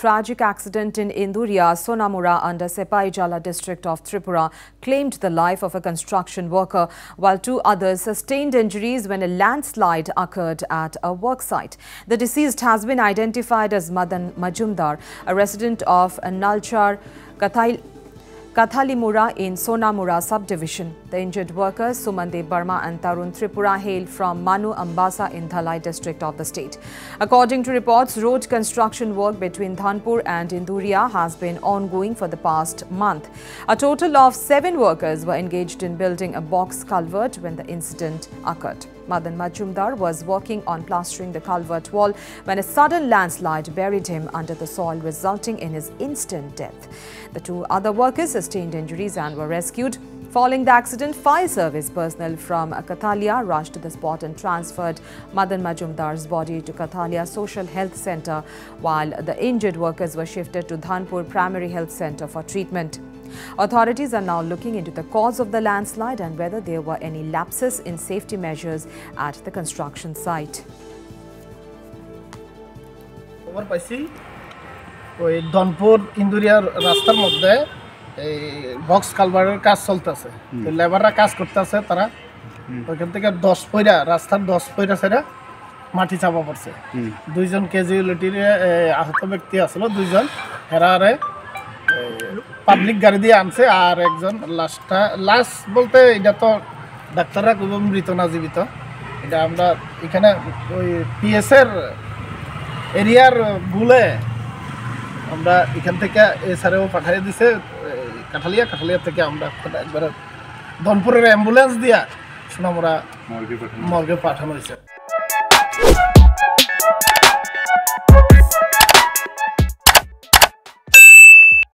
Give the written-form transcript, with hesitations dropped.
tragic accident in Induria, Sonamura under Sepaijala district of Tripura claimed the life of a construction worker, while two others sustained injuries when a landslide occurred at a worksite. The deceased has been identified as Madan Majumdar, a resident of Nalchar Kathalimura in Sonamura subdivision. The injured workers, Sumandev Burma and Tarun Tripura, hail from Manu Ambasa in Dhalai district of the state. According to reports, road construction work between Dhanpur and Induria has been ongoing for the past month. A total of 7 workers were engaged in building a box culvert when the incident occurred. Madan Majumdar was working on plastering the culvert wall when a sudden landslide buried him under the soil, resulting in his instant death. The 2 other workers sustained injuries and were rescued. Following the accident, fire service personnel from Kathalia rushed to the spot and transferred Madan Majumdar's body to Kathalia Social Health Centre, while the injured workers were shifted to Dhanpur Primary Health Centre for treatment. Authorities are now looking into the cause of the landslide and whether there were any lapses in safety measures at the construction site. Dhanpur Induria রাস্তার মধ্যে এই box কালভারের কাজ চলতেছে লেবাররা কাজ করতেছে তারা ওইখান থেকে 10 পয়রা রাস্তার 10 পয়রা ছেড়ে মাটি চাপা পড়ছে দুইজন ক্যাজুয়ালিটির আহত ব্যক্তি আছিল দুইজন হেরারে পাবলিক গাড়ি দিয়ে আনছে আর একজন লাশ বলতে এটা তো ডাক্তাররা কইব মৃত না জীবিত এটা আমরা এখানে ওই পিএস এর এরিয়ার ভুলে আমরা এখান থেকে এসআরও পাঠিয়ে দিয়েছে কাঠালিয়া থেকে আমরা একবার ধনপুরের অ্যাম্বুলেন্স দিয়া সোনামুড়া মর্গে পাঠানো হয়েছে।